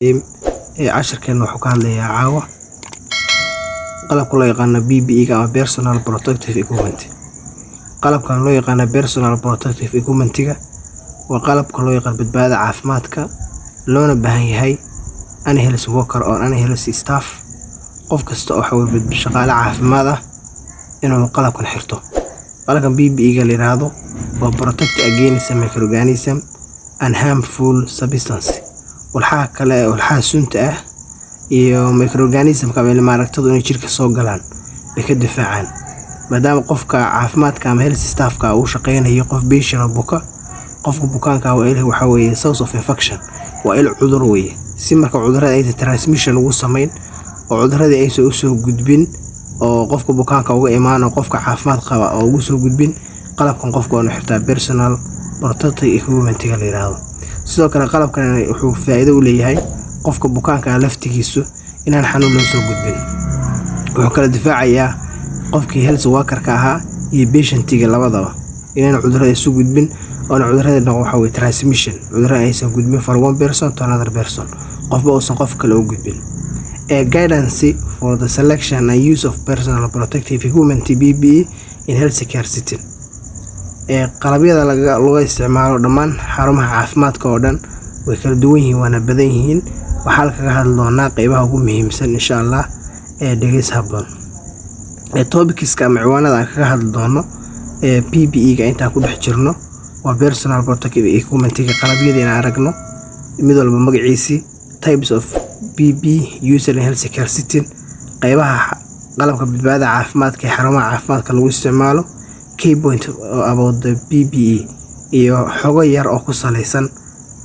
casharkeena wuxuu ka hadlayaa caawa qalabka loo yaqaan PPE ama Personal Protective Equipment. qalabkan loo yaqaan Personal Protective Equipment-ga waa qalabka loo yaqaan badbaadada caafimaadka loona baahan yahay health worker or health staff qof kasta oo xawil shaqaale caafimaad ah inuu qalabkan xirto. qalabkan PPE-ga la yiraahdo waa protect against microorganism and harmful substance. walxaha sunta ah iyo microorganism-ka maaragtadu inay jirka soo galaan bay ka difaacaan. maadaama qofka caafimaadka ama health staff-ka uu shaqeynayo qof patient buka, qofka bukaanka waxa weeye source of infection, waa il cudur weeye. si marka cudurada ay transmission ugu sameyn oo cudurada ay soo gudbin oo qofka bukaanka uga imaan oo qofka caafimaad qaba oo ugu soo gudbin, qalabkan qofka waa inuu xirtaa Personal Protective Equipment-ga la yiraahdo. sidoo kale qalabkan wuxuu faa'iido u leeyahay qofka bukaanka laftigiisu inaan xanuun loo soo gudbin. wuxuu kala difaacayaa qofkii health worker-ka ahaa iyo patient-ga labadaba inaan cudurada isu gudbin oo cudurada waxa weeye transmission, cudurada aysan gudbin from one person to another person, qofba uusan qof kale u gudbin. Guidance for the selection and use of personal protective equipment PPE in healthcare setting. qalabyada laga isticmaalo dhammaan xarumaha caafimaadka oo dhan way kala duwan yihiin, waana badan yihiin. waxaa laga hadli doonaa qaybaha ugu muhiimsan insha Allah dhegeys habboon. topics-ka ama ciwaanada aan kaga hadli doono PPE-ga intaan ku dhex jirno waa Personal Protective Equipment-ga qalabyada aragno mid walba magaciisi, types of PPE used in healthcare setting, qaybaha qalabka badbaadada caafimaadka ee xarumaha caafimaadka lagu isticmaalo, key point about the PPE iyo xogo yar oo ku saleysan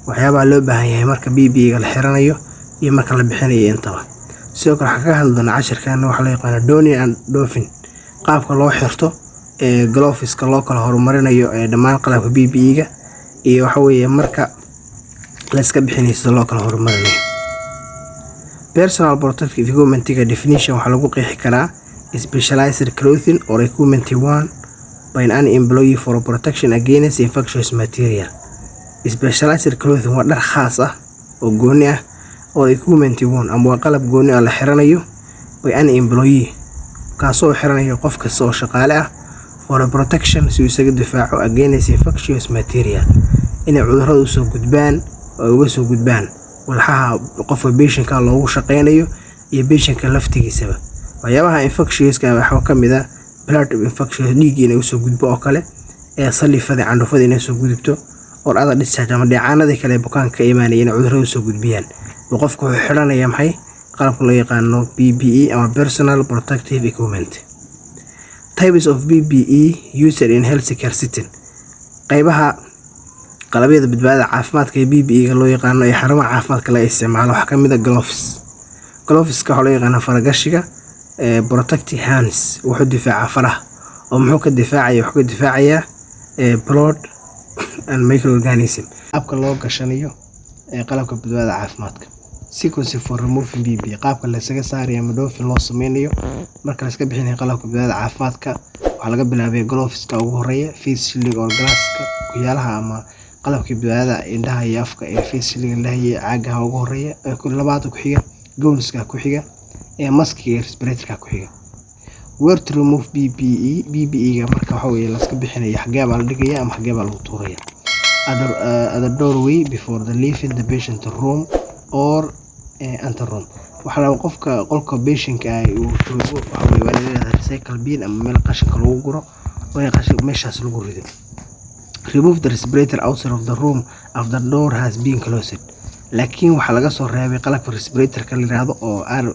waxyaabaha loo baahan yahay marka PPE-ga la xiranayo iyo marka la bixinayo intaba. sidoo kale waxaan ka hadli doonaa casharkan waxa la yaqaan donning and doffing, qaabka loo xirto gloveska loo kala horumarinayo dhammaan qalabka PPE-ga iyo waxa weeye marka la iska bixinayo loo kala horumarinayo. Personal Protective Equipment-ga definition waxa lagu qeexi karaa specialized clothing or equipment worn by an employee for protection against infectious material. Specialized clothing waa dhar khaas ah oo gooni ah oo equipment worn ama qalab gooni ah la xiranayo by an employee kaasoo xiranayo qof kasta oo shaqaale ah for protection si uu isaga difaaco against infectious material inay cudurrada u soo gudbaan oo uga soo gudbaan walxaha qofka patient-ka loogu shaqeynayo iyo patient-ka laftigiisaba. waxyaabaha infectious-ka waxa ka mid ah blood infection, dhiig inay soo gudbo oo kale, salifada candufada inay soo gudubto oo ada discharge ama dhicaanada kale bukaanka ka imaanayeen cudurrada soo gudbiyaan. qofku wuxuu xiranaya maxay qalabka loo yaqaan PPE ama Personal Protective Equipment. Types of PPE used in healthcare setting, qaybaha qalabyada badbaadada caafimaadka ee PPE-ga loo yaqaan ee xarumaha caafimaadka la isticmaalo waxaa ka mid ah gloves. Gloveska waxa loo yaqaan faragashiga protective hands, wuxuu difaaca faraha oo muxuu ka difaacayaa blood and microorganism. qaabka loo gashanayo qalabka badbaadada caafimaadka. Sequence for removing PPE, qaabka la isaga saarayo ama doffing loo sameynayo marka la iska bixinayo qalabka badbaadada caafimaadka. waxaa laga bilaabay gloveska ugu horeeya, face shielding oo glass-ka ku yaalaha ama qalabka badbaadada indhaha iyo afka ee face shielding lahaye caagaha ugu horeeya, labaad ku xiga gowska ku xiga mask iyo respirator-ka ku xiga. Where to remove PPE-ga marka waxa weeye la iska bixinayo xagee baa la dhigaya ama xagee baa lagu tuuraya. Other doorway before the leaving the patient room or enter room. waxa la qofka qolka patient-ka uu joogo waxa weeye waa leedahay recycle bin ama meel qashinka lagu guro oo qashin meeshaas lagu rido. Remove the respirator outside of the room after the door has been closed. laakiin waxa laga soo reebay qalabka respirator-ka la yiraahdo oo aan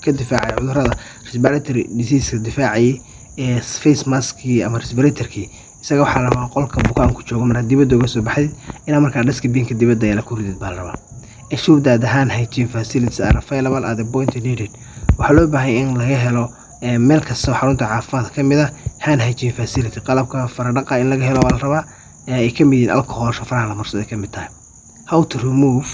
ka difaacay cudurrada respiratory disease difaacay face mask-ki ama respirator-ki. isaga waxa la rabaa qolka bukaanku joogo marka dibadda uga soo baxay ina marka dustbin-ka dibadda ay la ku ridid baa la rabaa. Ensure that the hand hygiene facilities are available at the point needed. waxa loo baahan in laga helo meel kasta oo xarunta caafimaadka ka mid ah hand hygiene facility, qalabka faradhaqa in laga helo waa la rabaa. ay ka mid yihiin alcohol faraha la marsado ka mid tahay. How to remove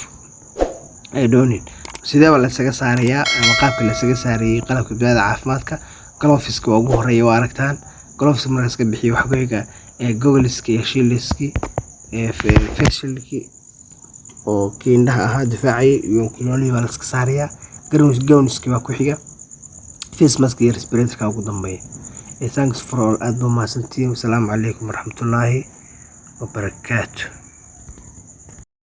donning, sidee baa la isaga saarayaa ama qaabka la isaga saarayay qalabka badbaadada caafimaadka. Gloveska ugu horeeya waa aragtaan, gloves marka iska bixiyo waxa ku xiga goggleska iyo shields-ki face shieldki oo kiindaha ahaa difaacay iyo kuloli baa la iska saaraya gowniski baa ku xiga face mask iyo respirator ugu dambeeya thanks for all aad baa mahadsantihiin. Assalaamu calaykum waraxmatullaahi wabarakaatuh.